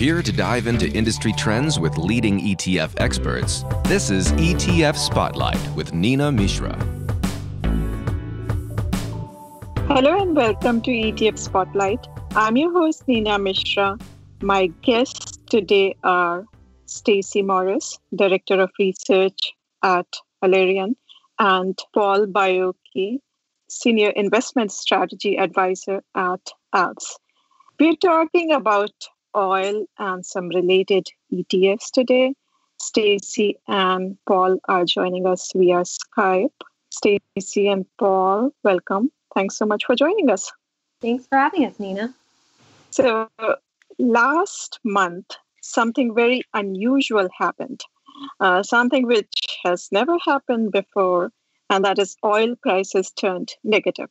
Here to dive into industry trends with leading ETF experts, this is ETF Spotlight with Nina Mishra. Hello and welcome to ETF Spotlight. I'm your host, Nina Mishra. My guests today are Stacey Morris, Director of Research at Alerian, and Paul Baiocchi, Senior Investment Strategy Advisor at ALPS. We're talking about oil and some related ETFs today. Stacey and Paul are joining us via Skype. Stacey and Paul, welcome. Thanks so much for joining us. Thanks for having us, Nina. So last month, something very unusual happened, something which has never happened before, and that is oil prices turned negative.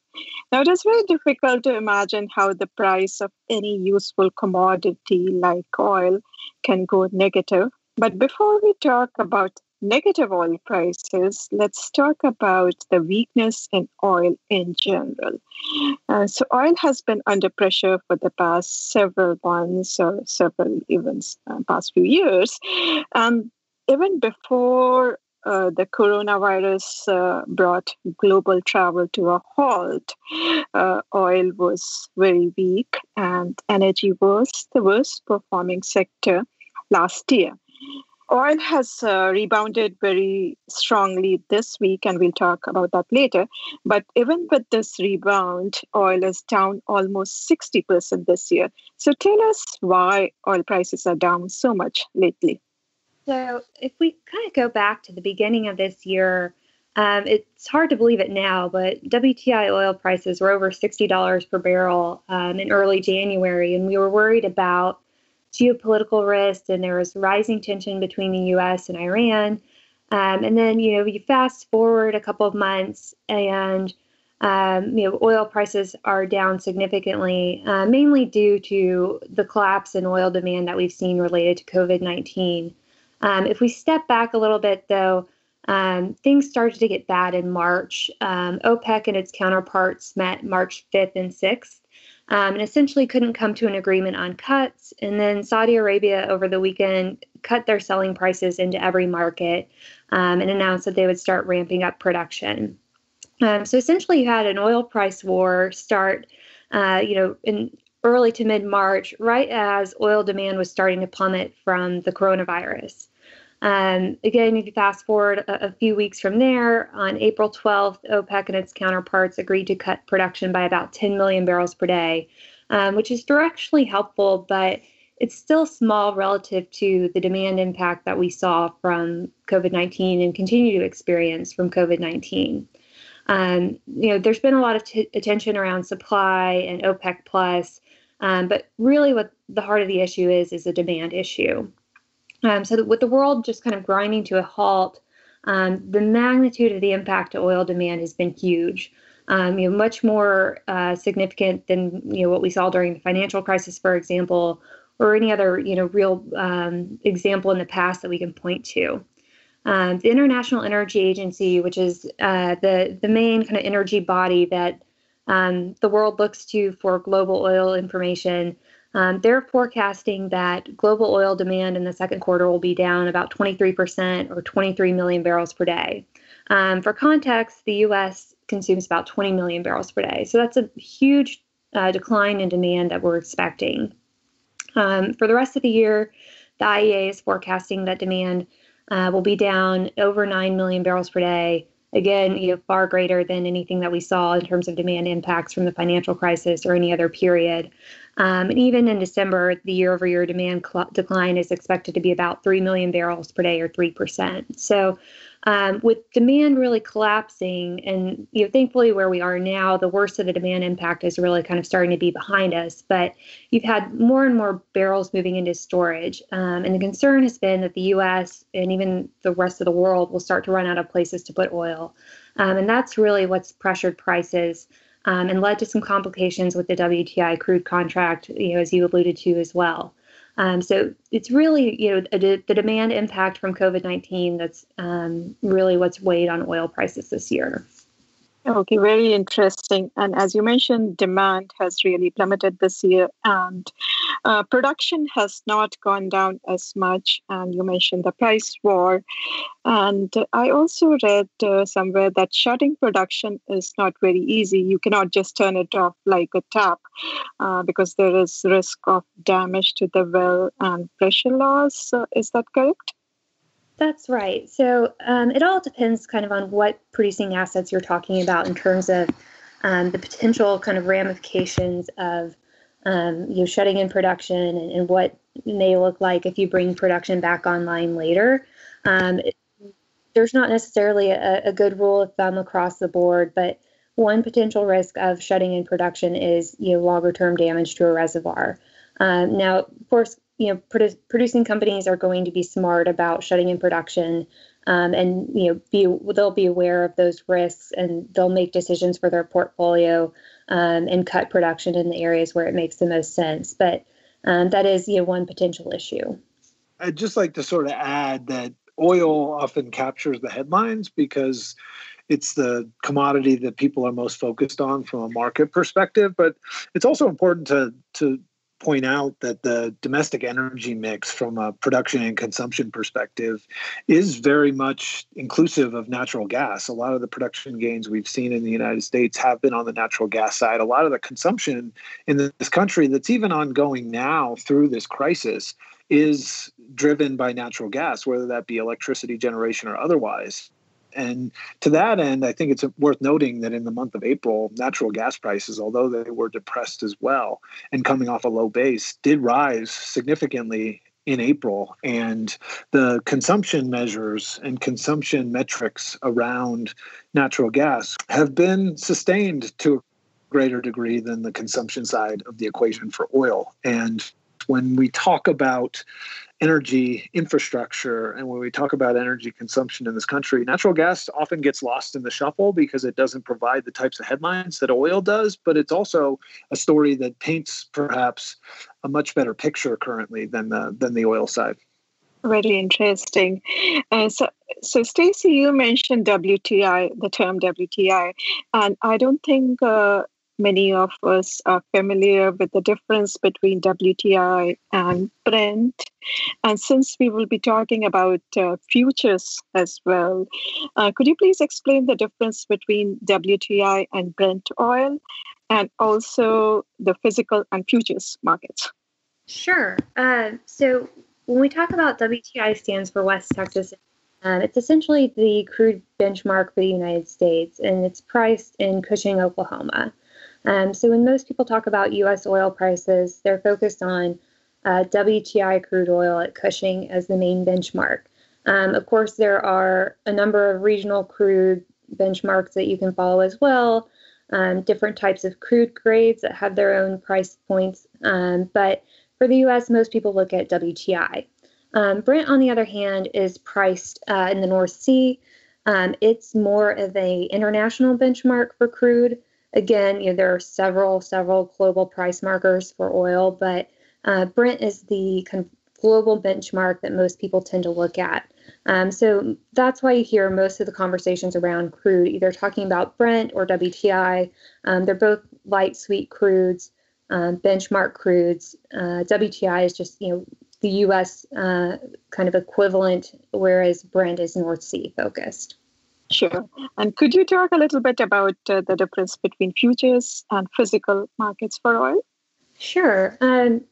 Now, it is very difficult to imagine how the price of any useful commodity like oil can go negative. But before we talk about negative oil prices, let's talk about the weakness in oil in general. So oil has been under pressure for the past several months or several events, past few years. And even before the coronavirus brought global travel to a halt, oil was very weak and energy was the worst performing sector last year. Oil has rebounded very strongly this week, and we'll talk about that later. But even with this rebound, oil is down almost 60% this year. So tell us why oil prices are down so much lately. So if we kind of go back to the beginning of this year, it's hard to believe it now, but WTI oil prices were over $60 per barrel in early January, and we were worried about geopolitical risk, and there was rising tension between the U.S. and Iran. And then, you fast forward a couple of months, and oil prices are down significantly, mainly due to the collapse in oil demand that we've seen related to COVID-19. If we step back a little bit, though, things started to get bad in March. OPEC and its counterparts met March 5th and 6th and essentially couldn't come to an agreement on cuts. And then Saudi Arabia over the weekend cut their selling prices into every market and announced that they would start ramping up production. So essentially you had an oil price war start, in early to mid-March, right as oil demand was starting to plummet from the coronavirus. Again, if you fast forward a few weeks from there, on April 12th, OPEC and its counterparts agreed to cut production by about 10 million barrels per day, which is directionally helpful, but it's still small relative to the demand impact that we saw from COVID-19 and continue to experience from COVID-19. There's been a lot of attention around supply and OPEC plus, but really what the heart of the issue is a demand issue. So with the world just kind of grinding to a halt, the magnitude of the impact to oil demand has been huge, much more significant than what we saw during the financial crisis, for example, or any other real example in the past that we can point to. The International Energy Agency, which is the main kind of energy body that the world looks to for global oil information, they're forecasting that global oil demand in the second quarter will be down about 23% or 23 million barrels per day. For context, the U.S. consumes about 20 million barrels per day. So that's a huge decline in demand that we're expecting. For the rest of the year, the IEA is forecasting that demand will be down over 9 million barrels per day. Again, far greater than anything that we saw in terms of demand impacts from the financial crisis or any other period. And even in December, the year-over-year demand decline is expected to be about 3 million barrels per day or 3%. So with demand really collapsing and, thankfully where we are now, the worst of the demand impact is really kind of starting to be behind us. But you've had more and more barrels moving into storage. And the concern has been that the U.S. and even the rest of the world will start to run out of places to put oil. And that's really what's pressured prices and led to some complications with the WTI crude contract, as you alluded to as well. So it's really, the demand impact from COVID-19 that's really what's weighed on oil prices this year. Okay, very interesting. And as you mentioned, demand has really plummeted this year. And Production has not gone down as much, and you mentioned the price war. And I also read somewhere that shutting production is not very easy. You cannot just turn it off like a tap because there is risk of damage to the well and pressure loss. Is that correct? That's right. So it all depends kind of on what producing assets you're talking about in terms of the potential kind of ramifications of shutting in production and what may look like if you bring production back online later. There's not necessarily a good rule of thumb across the board, but one potential risk of shutting in production is longer term damage to a reservoir. Now, of course, producing companies are going to be smart about shutting in production, and they'll be aware of those risks, and they'll make decisions for their portfolio and cut production in the areas where it makes the most sense. But that is one potential issue. I'd just like to sort of add that oil often captures the headlines because it's the commodity that people are most focused on from a market perspective. But it's also important to point out that the domestic energy mix from a production and consumption perspective is very much inclusive of natural gas. A lot of the production gains we've seen in the United States have been on the natural gas side. A lot of the consumption in this country that's even ongoing now through this crisis is driven by natural gas, whether that be electricity generation or otherwise. And to that end, I think it's worth noting that in the month of April, natural gas prices, although they were depressed as well and coming off a low base, did rise significantly in April. And the consumption measures and consumption metrics around natural gas have been sustained to a greater degree than the consumption side of the equation for oil. And when we talk about energy infrastructure and when we talk about energy consumption in this country, natural gas often gets lost in the shuffle because it doesn't provide the types of headlines that oil does, but it's also a story that paints perhaps a much better picture currently than the oil side. Very interesting. So Stacey, you mentioned WTI, the term WTI, and I don't think many of us are familiar with the difference between WTI and Brent. And since we will be talking about futures as well, could you please explain the difference between WTI and Brent oil and also the physical and futures markets? Sure. So when we talk about WTI, stands for West Texas. It's essentially the crude benchmark for the United States, and it's priced in Cushing, Oklahoma. So when most people talk about U.S. oil prices, they're focused on WTI crude oil at Cushing as the main benchmark. Of course, there are a number of regional crude benchmarks that you can follow as well, different types of crude grades that have their own price points. But for the U.S., most people look at WTI. Brent, on the other hand, is priced in the North Sea. It's more of an international benchmark for crude. Again, there are several global price markers for oil, but Brent is the kind of global benchmark that most people tend to look at. So that's why you hear most of the conversations around crude, either talking about Brent or WTI. They're both light sweet crudes, benchmark crudes. WTI is just, the U.S. Kind of equivalent, whereas Brent is North Sea focused. Sure. And could you talk a little bit about the difference between futures and physical markets for oil? Sure.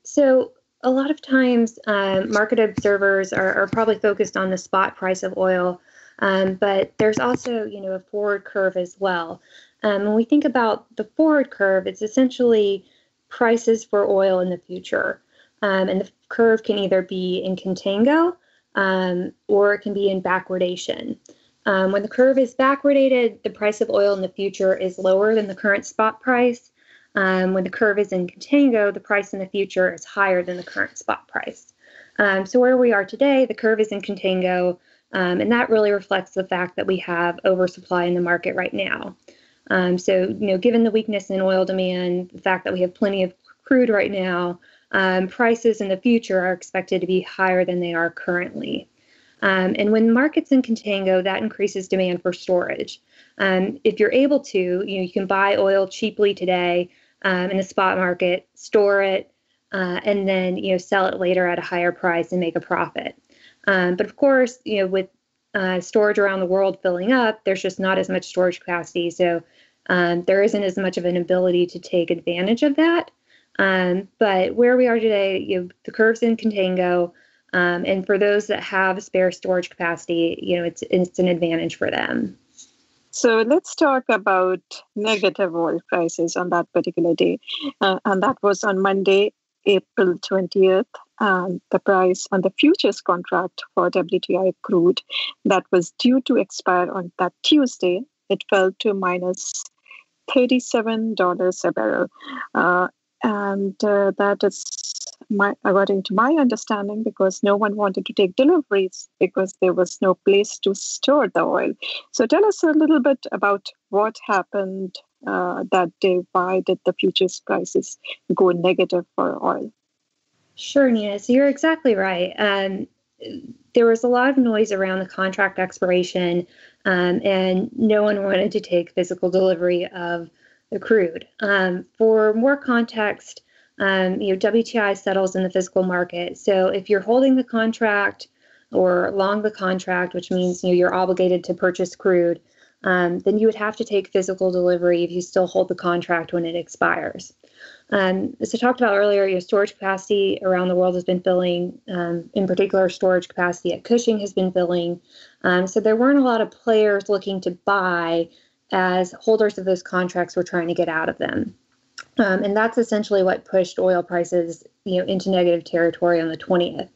So a lot of times market observers are probably focused on the spot price of oil, but there's also, a forward curve as well. When we think about the forward curve, it's essentially prices for oil in the future. And the curve can either be in contango or it can be in backwardation. When the curve is backwardated, the price of oil in the future is lower than the current spot price. When the curve is in contango, the price in the future is higher than the current spot price. So where we are today, the curve is in contango, and that really reflects the fact that we have oversupply in the market right now. So, given the weakness in oil demand, the fact that we have plenty of crude right now, prices in the future are expected to be higher than they are currently. And when the market's in contango, that increases demand for storage. If you're able to, you can buy oil cheaply today in the spot market, store it, and then sell it later at a higher price and make a profit. But of course, with storage around the world filling up, there's just not as much storage capacity, so there isn't as much of an ability to take advantage of that. But where we are today, the curve's in contango, and for those that have spare storage capacity, it's an advantage for them. So let's talk about negative oil prices on that particular day. And that was on Monday, April 20th. And the price on the futures contract for WTI crude that was due to expire on that Tuesday, it fell to minus $37 a barrel. And that is, according to my understanding, because no one wanted to take deliveries because there was no place to store the oil. So tell us a little bit about what happened that day. Why did the futures prices go negative for oil? Sure, Nina. So you're exactly right. There was a lot of noise around the contract expiration, and no one wanted to take physical delivery of the crude. For more context, WTI settles in the physical market. So if you're holding the contract or long the contract, which means you're obligated to purchase crude, then you would have to take physical delivery if you still hold the contract when it expires. As I talked about earlier, storage capacity around the world has been filling. In particular, storage capacity at Cushing has been filling. So there weren't a lot of players looking to buy as holders of those contracts were trying to get out of them. And that's essentially what pushed oil prices into negative territory on the 20th.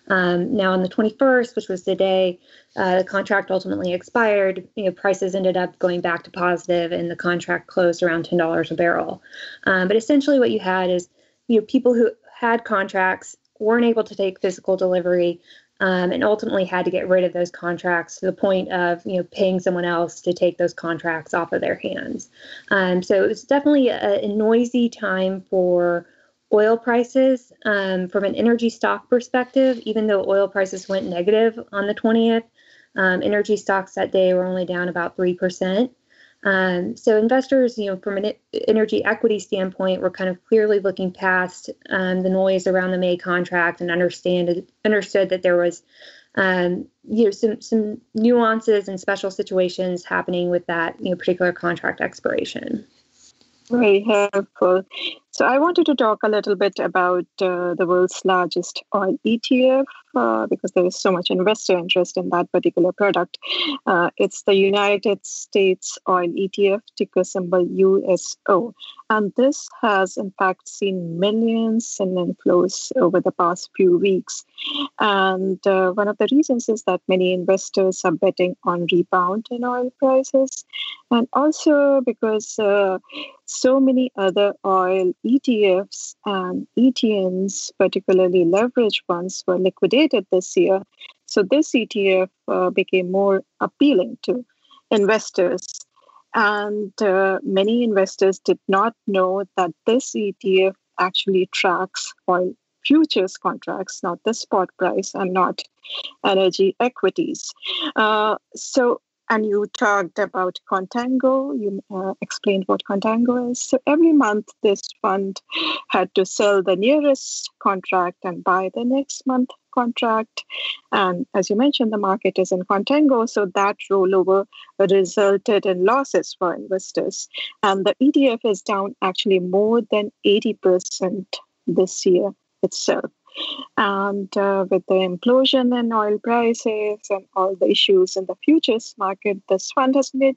Now on the 21st, which was the day the contract ultimately expired, prices ended up going back to positive, and the contract closed around $10 a barrel. But essentially what you had is people who had contracts weren't able to take physical delivery, and ultimately had to get rid of those contracts to the point of paying someone else to take those contracts off of their hands. So it was definitely a noisy time for oil prices. From an energy stock perspective, even though oil prices went negative on the 20th, energy stocks that day were only down about 3%. So investors, from an energy equity standpoint, were kind of clearly looking past the noise around the May contract and understood that there was, some nuances and special situations happening with that particular contract expiration. Very helpful. So I wanted to talk a little bit about the world's largest oil ETF because there is so much investor interest in that particular product. It's the United States Oil ETF, ticker symbol USO. And this has, in fact, seen millions in inflows over the past few weeks. And one of the reasons is that many investors are betting on rebound in oil prices. And also because so many other oil ETFs and ETNs, particularly leveraged ones, were liquidated this year. So this ETF became more appealing to investors. And many investors did not know that this ETF actually tracks oil futures contracts, not the spot price and not energy equities. And you talked about contango. You explained what contango is. So every month, this fund had to sell the nearest contract and buy the next month contract. And as you mentioned, the market is in contango. So that rollover resulted in losses for investors. And the ETF is down actually more than 80% this year itself. And with the implosion in oil prices and all the issues in the futures market, this fund has made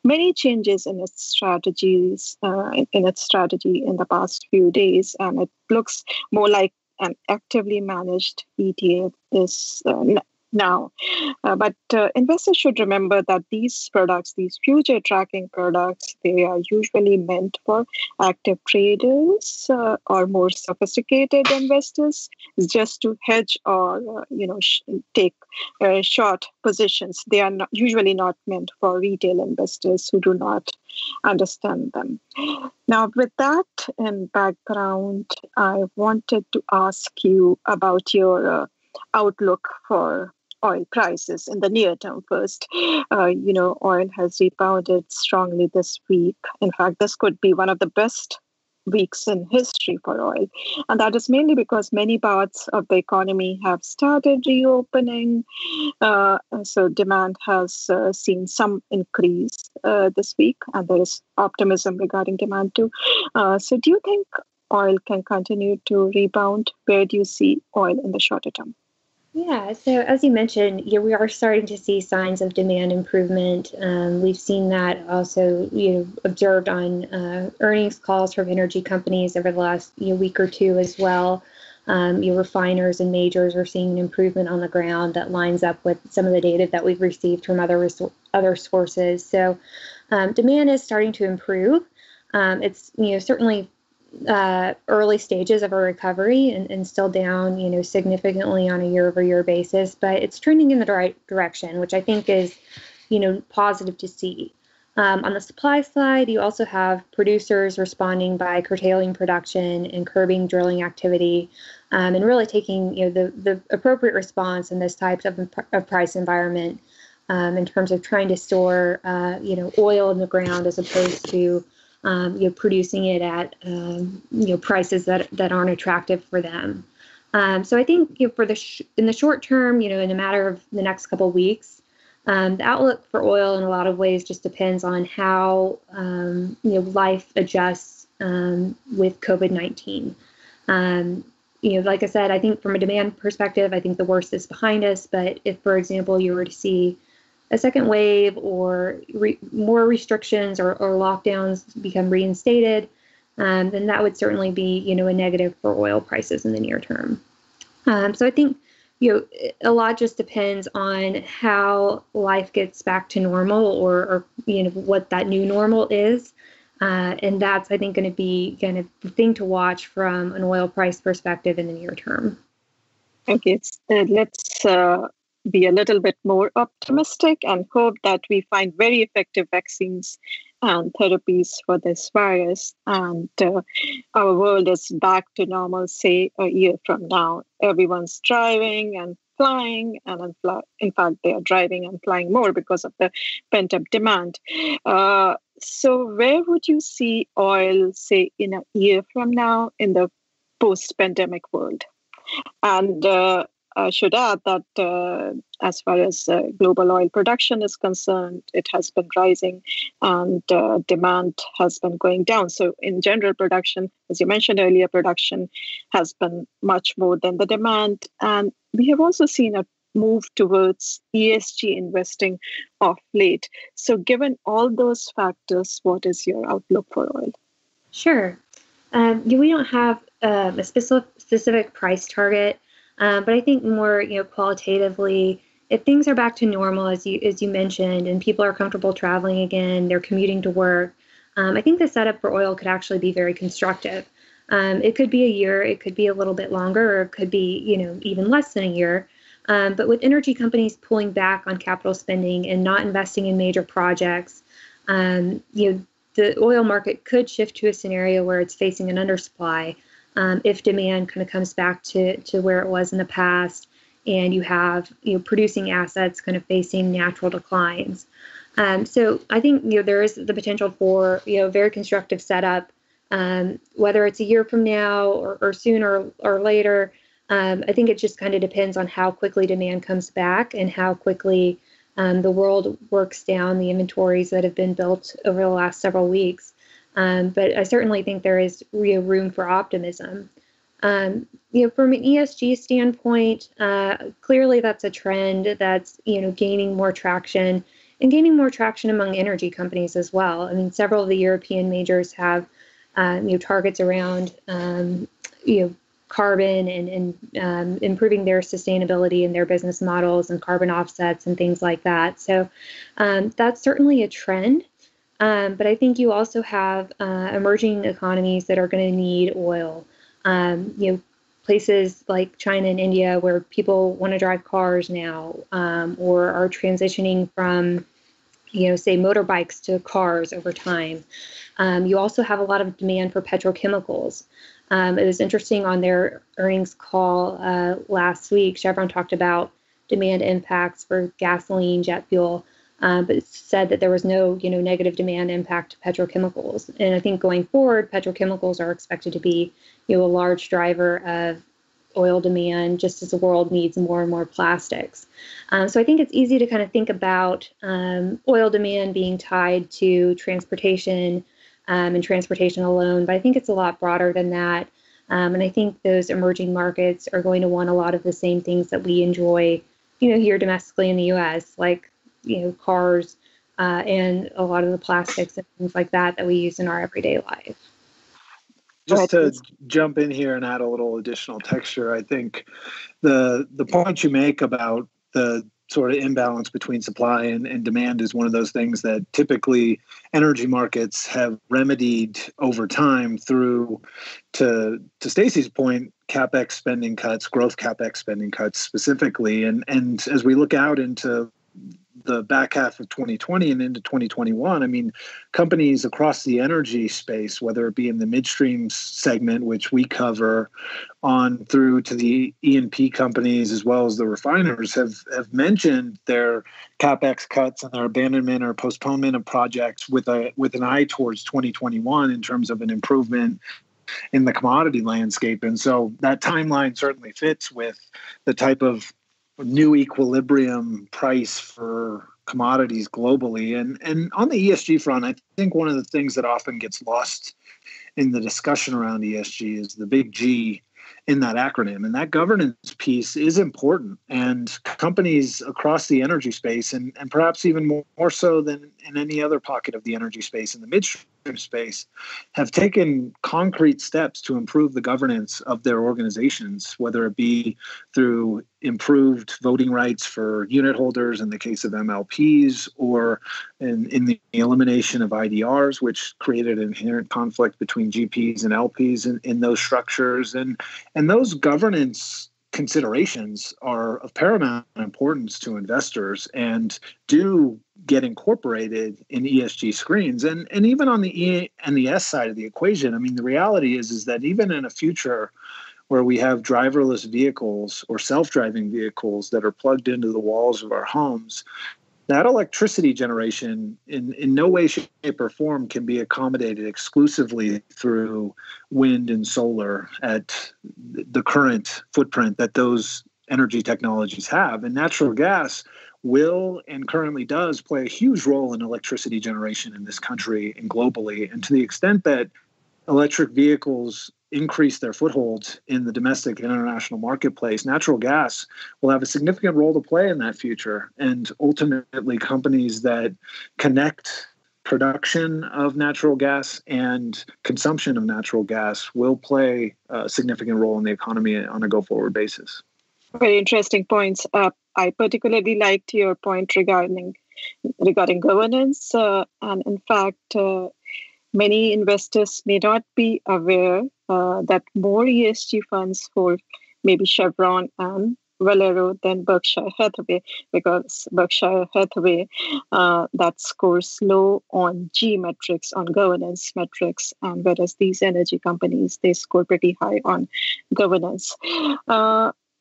many changes in its strategies, in the past few days, and it looks more like an actively managed ETF is now. But investors should remember that these products, these future tracking products, they are usually meant for active traders or more sophisticated investors just to hedge or take short positions. They are usually not meant for retail investors who do not understand them. Now, with that in background, I wanted to ask you about your outlook for oil prices in the near term first. Oil has rebounded strongly this week. In fact, this could be one of the best weeks in history for oil. And that is mainly because many parts of the economy have started reopening. So demand has seen some increase this week, and there is optimism regarding demand too. So do you think oil can continue to rebound? Where do you see oil in the shorter term? Yeah, so as you mentioned, we are starting to see signs of demand improvement. We've seen that also, observed on earnings calls from energy companies over the last week or two as well. Refiners and majors are seeing an improvement on the ground that lines up with some of the data that we've received from other sources. So demand is starting to improve. It's certainly early stages of a recovery and still down, significantly on a year-over-year basis, but it's trending in the right direction, which I think is, positive to see. On the supply side, you also have producers responding by curtailing production and curbing drilling activity, and really taking, the appropriate response in this type of price environment, in terms of trying to store, oil in the ground as opposed to producing it at prices that aren't attractive for them. So I think in the short term, in a matter of the next couple of weeks, the outlook for oil in a lot of ways just depends on how life adjusts with COVID-19. Like I said, I think from a demand perspective, I think the worst is behind us. But if, for example, you were to see a second wave or more restrictions or lockdowns become reinstated, then that would certainly be, a negative for oil prices in the near term. So I think, a lot just depends on how life gets back to normal or what that new normal is. And that's, I think, going to be kind of the thing to watch from an oil price perspective in the near term. Okay, let's be a little bit more optimistic and hope that we find very effective vaccines and therapies for this virus, and our world is back to normal, say, a year from now. Everyone's driving and flying, and in fact, they are driving and flying more because of the pent-up demand. So where would you see oil, say, in a year from now in the post-pandemic world? And I should add that as far as global oil production is concerned, it has been rising and demand has been going down. So in general, production, as you mentioned earlier, production has been much more than the demand. And we have also seen a move towards ESG investing of late. So given all those factors, what is your outlook for oil? Sure. We don't have a specific price target. But I think more, qualitatively, if things are back to normal, as you mentioned, and people are comfortable traveling again, they're commuting to work, I think the setup for oil could actually be very constructive. It could be a year, it could be a little bit longer, or it could be, even less than a year. But with energy companies pulling back on capital spending and not investing in major projects, the oil market could shift to a scenario where it's facing an undersupply. If demand kind of comes back to where it was in the past, and you have producing assets kind of facing natural declines. So I think there is the potential for a very constructive setup, whether it's a year from now or sooner or later. I think it just kind of depends on how quickly demand comes back and how quickly the world works down the inventories that have been built over the last several weeks. But I certainly think there is room for optimism. From an ESG standpoint, clearly that's a trend that's gaining more traction and gaining more traction among energy companies as well. I mean, several of the European majors have targets around carbon and improving their sustainability in their business models and carbon offsets and things like that. So that's certainly a trend. But I think you also have emerging economies that are going to need oil. Places like China and India where people want to drive cars now, or are transitioning from, say, motorbikes to cars over time. You also have a lot of demand for petrochemicals. It was interesting on their earnings call last week, Chevron talked about demand impacts for gasoline, jet fuel. but it said that there was no, negative demand impact to petrochemicals. And I think going forward, petrochemicals are expected to be, a large driver of oil demand, just as the world needs more and more plastics. So I think it's easy to kind of think about oil demand being tied to transportation and transportation alone, but I think it's a lot broader than that. And I think those emerging markets are going to want a lot of the same things that we enjoy, here domestically in the U.S., like, cars and a lot of the plastics and things like that we use in our everyday life. Just to jump in here and add a little additional texture, I think the point you make about the sort of imbalance between supply and demand is one of those things that typically energy markets have remedied over time through, to Stacey's point, CapEx spending cuts, growth CapEx spending cuts specifically. And as we look out into the back half of 2020 and into 2021, I mean, companies across the energy space, whether it be in the midstream segment, which we cover, on through to the E&P companies as well as the refiners, have mentioned their CapEx cuts and their abandonment or postponement of projects with an eye towards 2021 in terms of an improvement in the commodity landscape. And so that timeline certainly fits with the type of new equilibrium price for commodities globally. And on the ESG front, I think one of the things that often gets lost in the discussion around ESG is the big G in that acronym. And that governance piece is important. And companies across the energy space, and perhaps even more so than in any other pocket of the energy space, in the midstream space, have taken concrete steps to improve the governance of their organizations, whether it be through improved voting rights for unit holders in the case of MLPs, or in the elimination of IDRs, which created an inherent conflict between GPs and LPs in those structures. And those governance considerations are of paramount importance to investors and do get incorporated in ESG screens. And even on the E and the S side of the equation, I mean, the reality is that even in a future where we have driverless vehicles or self-driving vehicles that are plugged into the walls of our homes, that electricity generation in no way, shape, or form can be accommodated exclusively through wind and solar at the current footprint that those energy technologies have. And natural gas will and currently does play a huge role in electricity generation in this country and globally. And to the extent that electric vehicles increase their foothold in the domestic and international marketplace, natural gas will have a significant role to play in that future. And ultimately, companies that connect production of natural gas and consumption of natural gas will play a significant role in the economy on a go-forward basis. Very interesting points. I particularly liked your point regarding governance. And in fact, many investors may not be aware that more ESG funds hold maybe Chevron and Valero than Berkshire Hathaway, because Berkshire Hathaway that scores low on G metrics, on governance metrics, and whereas these energy companies, they score pretty high on governance.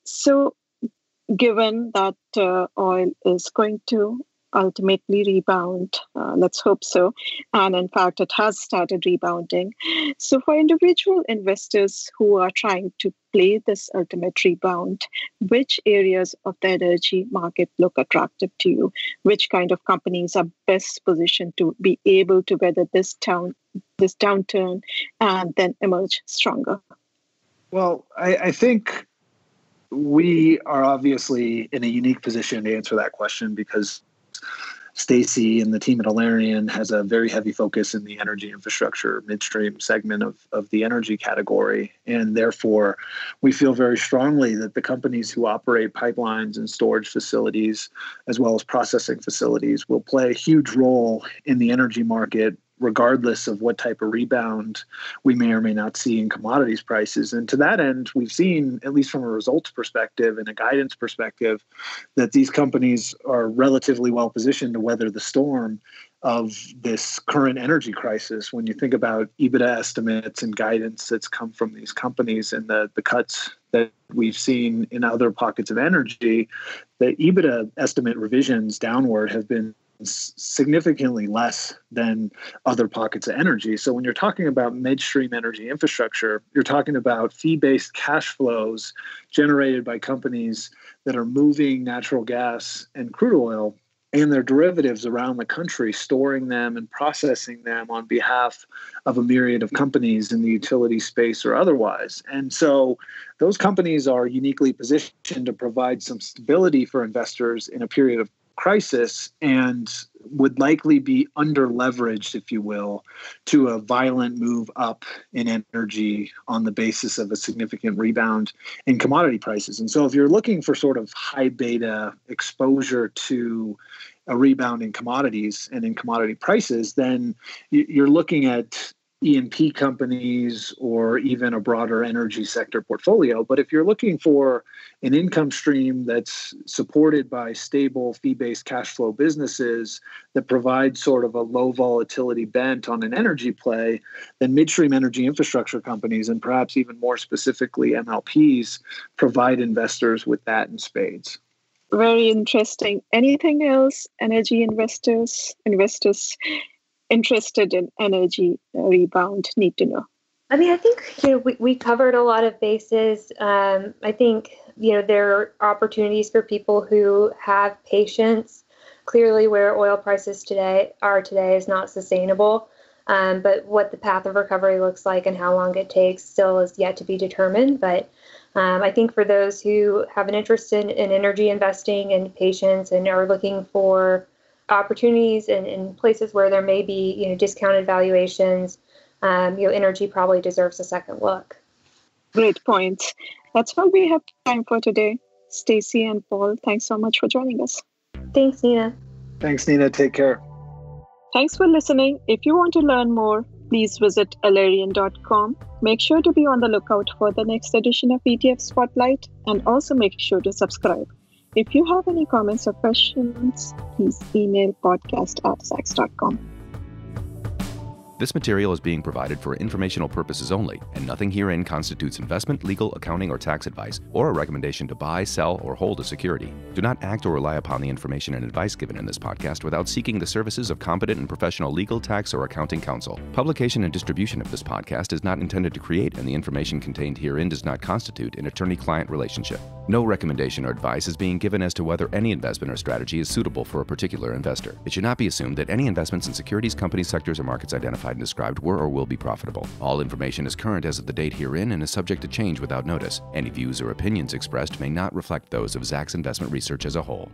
So given that oil is going to ultimately rebound, let's hope so, and in fact it has started rebounding. So for individual investors who are trying to play this ultimate rebound, which areas of the energy market look attractive to you? Which kind of companies are best positioned to be able to weather this downturn and then emerge stronger? Well, I think we are obviously in a unique position to answer that question because Stacey and the team at Alarian has a very heavy focus in the energy infrastructure midstream segment of the energy category. And therefore, we feel very strongly that the companies who operate pipelines and storage facilities, as well as processing facilities, will play a huge role in the energy market, regardless of what type of rebound we may or may not see in commodities prices. And to that end, we've seen, at least from a results perspective and a guidance perspective, that these companies are relatively well positioned to weather the storm of this current energy crisis. When you think about EBITDA estimates and guidance that's come from these companies and the cuts that we've seen in other pockets of energy, the EBITDA estimate revisions downward have been significantly less than other pockets of energy. So when you're talking about midstream energy infrastructure, you're talking about fee-based cash flows generated by companies that are moving natural gas and crude oil and their derivatives around the country, storing them and processing them on behalf of a myriad of companies in the utility space or otherwise. And so those companies are uniquely positioned to provide some stability for investors in a period of crisis and would likely be under leveraged, if you will, to a violent move up in energy on the basis of a significant rebound in commodity prices. And so if you're looking for sort of high beta exposure to a rebound in commodities and in commodity prices, then you're looking at E&P companies or even a broader energy sector portfolio. But if you're looking for an income stream that's supported by stable fee-based cash flow businesses that provide sort of a low volatility bent on an energy play, then midstream energy infrastructure companies, and perhaps even more specifically MLPs, provide investors with that in spades. Very interesting. Anything else energy investors interested in energy rebound need to know? I mean, I think, we covered a lot of bases. I think, there are opportunities for people who have patience. Clearly, where oil prices today is not sustainable. But what the path of recovery looks like and how long it takes still is yet to be determined. But I think for those who have an interest in energy investing and patience and are looking for opportunities in places where there may be, discounted valuations, energy probably deserves a second look. Great points. That's all we have time for today. Stacy and Paul, thanks so much for joining us. Thanks, Nina. Thanks, Nina. Take care. Thanks for listening. If you want to learn more, please visit alarian.com. Make sure to be on the lookout for the next edition of ETF Spotlight, and also make sure to subscribe. If you have any comments or questions, please email podcast@zacks.com. This material is being provided for informational purposes only, and nothing herein constitutes investment, legal, accounting, or tax advice, or a recommendation to buy, sell, or hold a security. Do not act or rely upon the information and advice given in this podcast without seeking the services of competent and professional legal, tax, or accounting counsel. Publication and distribution of this podcast is not intended to create, and the information contained herein does not constitute an attorney-client relationship. No recommendation or advice is being given as to whether any investment or strategy is suitable for a particular investor. It should not be assumed that any investments in securities, companies, sectors, or markets identified and described were or will be profitable. All information is current as of the date herein and is subject to change without notice. Any views or opinions expressed may not reflect those of Zacks Investment Research as a whole.